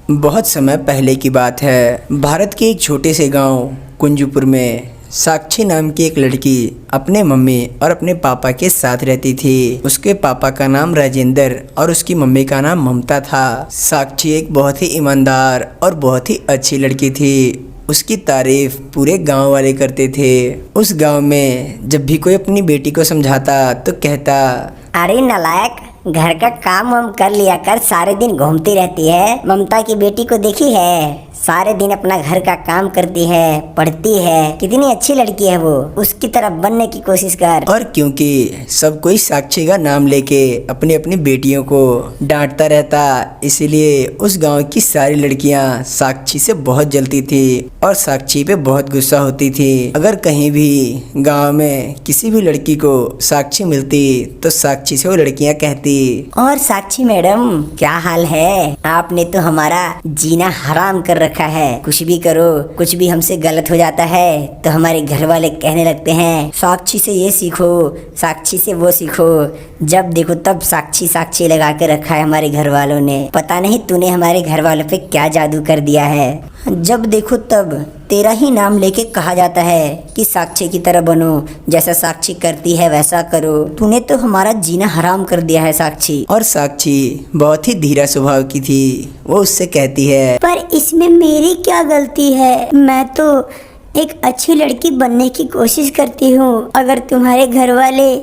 बहुत समय पहले की बात है। भारत के एक छोटे से गांव कुंजपुर में साक्षी नाम की एक लड़की अपने मम्मी और अपने पापा के साथ रहती थी। उसके पापा का नाम राजेंद्र और उसकी मम्मी का नाम ममता था। साक्षी एक बहुत ही ईमानदार और बहुत ही अच्छी लड़की थी। उसकी तारीफ पूरे गांव वाले करते थे। उस गांव में जब भी कोई अपनी बेटी को समझाता तो कहता, अरे नालायक, घर का काम वाम कर लिया कर, सारे दिन घूमती रहती है। ममता की बेटी को देखी है, सारे दिन अपना घर का काम करती है, पढ़ती है, कितनी अच्छी लड़की है वो। उसकी तरह बनने की कोशिश कर। और क्योंकि सब कोई साक्षी का नाम लेके अपनी अपनी बेटियों को डांटता रहता, इसीलिए उस गांव की सारी लड़कियां साक्षी से बहुत जलती थी और साक्षी पे बहुत गुस्सा होती थी। अगर कहीं भी गांव में किसी भी लड़की को साक्षी मिलती तो साक्षी से वो लड़कियां कहती, और साक्षी मैडम क्या हाल है? आपने तो हमारा जीना हराम कर रखा है। कुछ भी करो, कुछ भी हमसे गलत हो जाता है तो हमारे घर वाले कहने लगते हैं, साक्षी से ये सीखो, साक्षी से वो सीखो। जब देखो तब साक्षी साक्षी लगा के रखा है हमारे घर वालों ने। पता नहीं तूने हमारे घर वालों पे क्या जादू कर दिया है। जब देखो तब तेरा ही नाम लेके कहा जाता है कि साक्षी की तरह बनो, जैसा साक्षी करती है वैसा करो। तूने तो हमारा जीना हराम कर दिया है साक्षी। और साक्षी बहुत ही धीरा स्वभाव की थी। वो उससे कहती है, पर इसमें मेरी क्या गलती है? मैं तो एक अच्छी लड़की बनने की कोशिश करती हूँ। अगर तुम्हारे घर वाले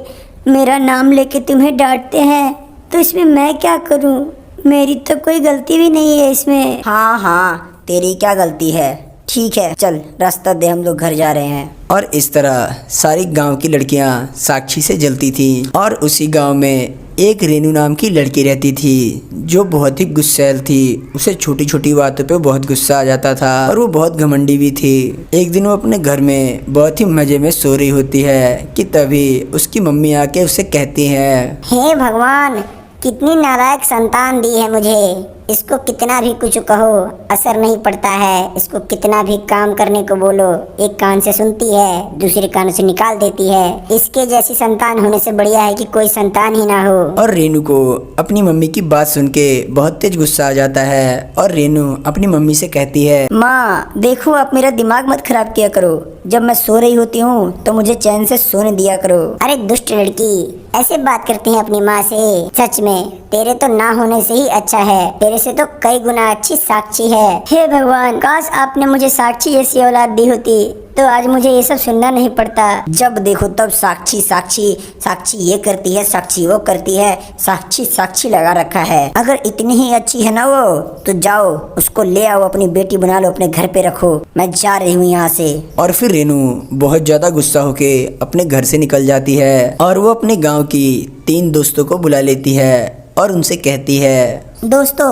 मेरा नाम लेके तुम्हें डांटते हैं तो इसमें मैं क्या करूँ? मेरी तो कोई गलती भी नहीं है इसमें। हाँ, तेरी क्या गलती है? ठीक है, चल रास्ता दे, हम लोग घर जा रहे हैं। और इस तरह सारी गांव की लड़कियां साक्षी से जलती थी। और उसी गांव में एक रेनू नाम की लड़की रहती थी जो बहुत ही गुस्सैल थी। उसे छोटी छोटी बातों पे बहुत गुस्सा आ जाता था और वो बहुत घमंडी भी थी। एक दिन वो अपने घर में बहुत ही मजे में सो रही होती है कि तभी उसकी मम्मी आके उसे कहती है, हे भगवान, कितनी नालायक संतान दी है मुझे। इसको कितना भी कुछ कहो असर नहीं पड़ता है। इसको कितना भी काम करने को बोलो, एक कान से सुनती है, दूसरे कान से निकाल देती है। इसके जैसी संतान होने से बढ़िया है कि कोई संतान ही ना हो। और रेनू को अपनी मम्मी की बात सुन के बहुत तेज गुस्सा आ जाता है और रेनू अपनी मम्मी से कहती है, माँ देखो, आप मेरा दिमाग मत खराब किया करो। जब मैं सो रही होती हूँ तो मुझे चैन से सोने दिया करो। अरे दुष्ट लड़की, ऐसे बात करती है अपनी माँ से? सच में तेरे तो ना होने से ही अच्छा है। तेरे से तो कई गुना अच्छी साक्षी है। हे भगवान, काश आपने मुझे साक्षी जैसी औलाद दी होती तो आज मुझे ये सब सुनना नहीं पड़ता। जब देखो तब साक्षी साक्षी, साक्षी ये करती है, साक्षी वो करती है, साक्षी साक्षी लगा रखा है। अगर इतनी ही अच्छी है ना वो, तो जाओ उसको ले आओ, अपनी बेटी बना लो, अपने घर पे रखो। मैं जा रही हूँ यहाँ से। और फिर रेनू बहुत ज्यादा गुस्सा होके अपने घर से निकल जाती है और वो अपने गांव की 3 दोस्तों को बुला लेती है और उनसे कहती है, दोस्तों,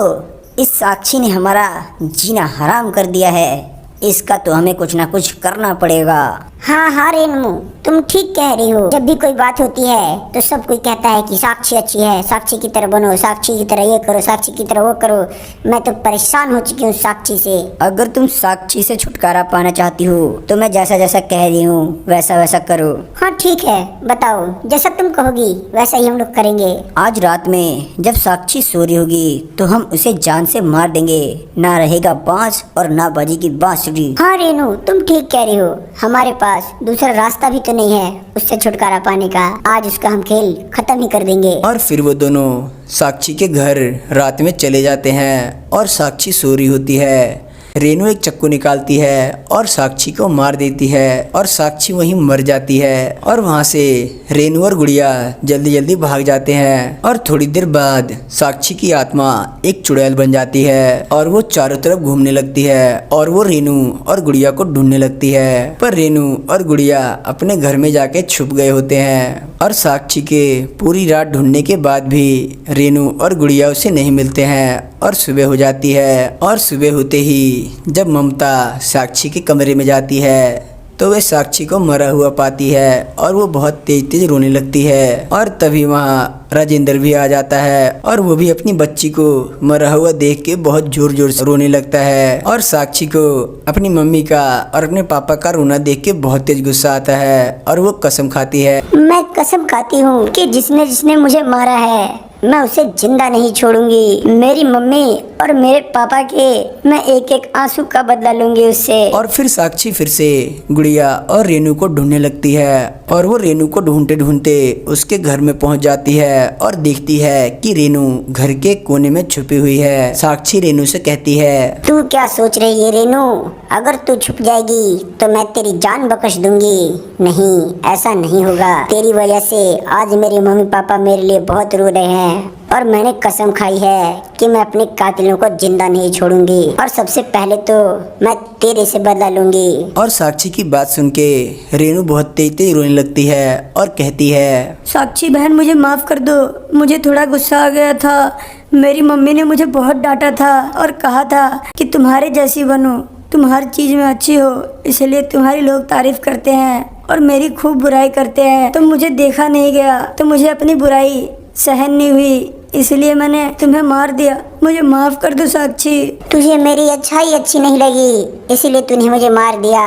इस साक्षी ने हमारा जीना हराम कर दिया है। इसका तो हमें कुछ ना कुछ करना पड़ेगा। हाँ रेनू, तुम ठीक कह रही हो। जब भी कोई बात होती है तो सब कोई कहता है कि साक्षी अच्छी है, साक्षी की तरह बनो, साक्षी की तरह ये करो, साक्षी की तरह वो करो। मैं तो परेशान हो चुकी हूँ साक्षी से। अगर तुम साक्षी से छुटकारा पाना चाहती हो तो मैं जैसा जैसा कह रही हूँ वैसा वैसा करो। हाँ ठीक है, बताओ, जैसा तुम कहोगी वैसा ही हम लोग करेंगे। आज रात में जब साक्षी सो रही होगी तो हम उसे जान से मार देंगे। ना रहेगा बांस और ना बजेगी बांसुरी। हाँ रेनू, तुम ठीक कह रही हो। हमारे पास दूसरा रास्ता भी तो नहीं है उससे छुटकारा पाने का। आज उसका हम खेल खत्म ही कर देंगे। और फिर वो दोनों साक्षी के घर रात में चले जाते हैं और साक्षी सो रही होती है। रेनू एक चाकू निकालती है और साक्षी को मार देती है और साक्षी वहीं मर जाती है। और वहाँ से रेनू और गुड़िया जल्दी जल्दी भाग जाते हैं। और थोड़ी देर बाद साक्षी की आत्मा एक चुड़ैल बन जाती है और वो चारों तरफ घूमने लगती है और वो रेनू और गुड़िया को ढूंढने लगती है। पर रेनू और गुड़िया अपने घर में जाके छुप गए होते हैं और साक्षी के पूरी रात ढूंढने के बाद भी रेनू और गुड़िया उसे नहीं मिलते हैं। और सुबह हो जाती है और सुबह होते ही जब ममता साक्षी के कमरे में जाती है तो वे साक्षी को मरा हुआ पाती है और वो बहुत तेज तेज रोने लगती है। और तभी वहाँ राजेंद्र भी आ जाता है और वो भी अपनी बच्ची को मरा हुआ देख के बहुत जोर जोर से रोने लगता है। और साक्षी को अपनी मम्मी का और अपने पापा का रोना देख के बहुत तेज गुस्सा आता है और वो कसम खाती है, मैं कसम खाती हूँ कि जिसने जिसने मुझे मारा है मैं उसे जिंदा नहीं छोड़ूंगी। मेरी मम्मी और मेरे पापा के मैं एक एक आंसू का बदला लूंगी उससे। और फिर साक्षी फिर से गुड़िया और रेनू को ढूंढने लगती है और वो रेनू को ढूंढते ढूंढते उसके घर में पहुंच जाती है और देखती है कि रेनू घर के कोने में छुपी हुई है। साक्षी रेनू से कहती है, तू क्या सोच रही है रेनू, अगर तू छुप जाएगी तो मैं तेरी जान बख्श दूंगी। नहीं, ऐसा नहीं होगा। तेरी वजह से आज मेरे मम्मी पापा मेरे लिए बहुत रो रहे हैं और मैंने कसम खाई है कि मैं अपने कातिलों को जिंदा नहीं छोड़ूंगी और सबसे पहले तो मैं तेरे से बदला लूंगी। और साक्षी की बात सुन के रेनू बहुत तेज तेज रोने लगती है और कहती है, साक्षी बहन मुझे माफ़ कर दो, मुझे थोड़ा गुस्सा आ गया था। मेरी मम्मी ने मुझे बहुत डांटा था और कहा था कि तुम्हारे जैसी बनो, तुम हर चीज़ में अच्छी हो, इसलिए तुम्हारी लोग तारीफ करते हैं और मेरी खूब बुराई करते हैं। तो मुझे देखा नहीं गया तो मुझे अपनी बुराई सहन नहीं हुई, इसलिए मैंने तुम्हें मार दिया। मुझे माफ़ कर दो साक्षी। तुझे मेरी अच्छाई अच्छी नहीं लगी इसलिए तूने मुझे मार दिया।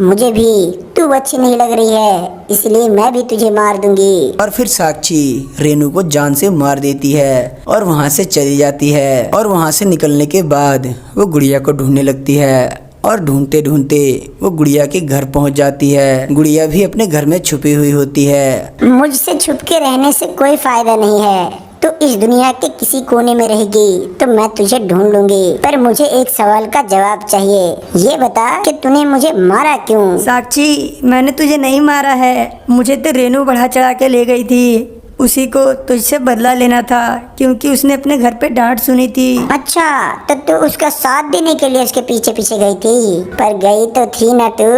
मुझे भी तू अच्छी नहीं लग रही है इसलिए मैं भी तुझे मार दूंगी। और फिर साक्षी रेनू को जान से मार देती है और वहाँ से चली जाती है। और वहाँ से निकलने के बाद वो गुड़िया को ढूंढने लगती है और ढूंढते ढूंढते वो गुड़िया के घर पहुँच जाती है। गुड़िया भी अपने घर में छुपी हुई होती है। मुझसे छुप के रहने से कोई फायदा नहीं है। तो इस दुनिया के किसी कोने में रहेगी तो मैं तुझे ढूंढ लूंगी, पर मुझे एक सवाल का जवाब चाहिए। ये बता कि तूने मुझे मारा क्यों? साक्षी, मैंने तुझे नहीं मारा है, मुझे तो रेनू बढ़ा चढ़ा के ले गई थी। उसी को तुझसे बदला लेना था क्योंकि उसने अपने घर पे डांट सुनी थी। अच्छा, तो तू उसका साथ देने के लिए उसके पीछे पीछे गई थी, पर गई तो थी ना तू।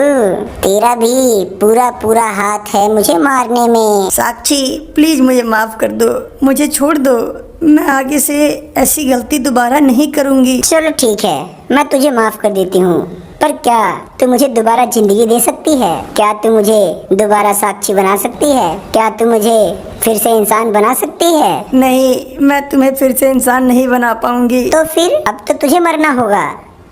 तेरा भी पूरा पूरा हाथ है मुझे मारने में। साक्षी प्लीज मुझे माफ कर दो, मुझे छोड़ दो, मैं आगे से ऐसी गलती दोबारा नहीं करूँगी। चलो ठीक है, मैं तुझे माफ कर देती हूँ, पर क्या तू मुझे दोबारा जिंदगी दे सकती है? क्या तू मुझे दोबारा साक्षी बना सकती है? क्या तू मुझे फिर से इंसान बना सकती है? नहीं, मैं तुम्हें फिर से इंसान नहीं बना पाऊंगी। तो फिर अब तो तुझे मरना होगा।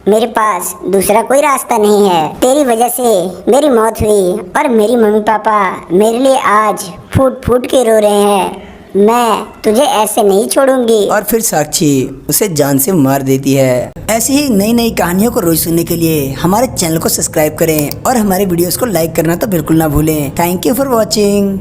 मेरे पास दूसरा कोई रास्ता नहीं है। तेरी वजह से मेरी मौत हुई और मेरी मम्मी पापा मेरे लिए आज फूट फूट के रो रहे हैं। मैं तुझे ऐसे नहीं छोड़ूंगी। और फिर साक्षी उसे जान से मार देती है। ऐसी ही नई नई कहानियों को रोज सुनने के लिए हमारे चैनल को सब्सक्राइब करें और हमारे वीडियोस को लाइक करना तो बिल्कुल ना भूलें। Thank you for watching.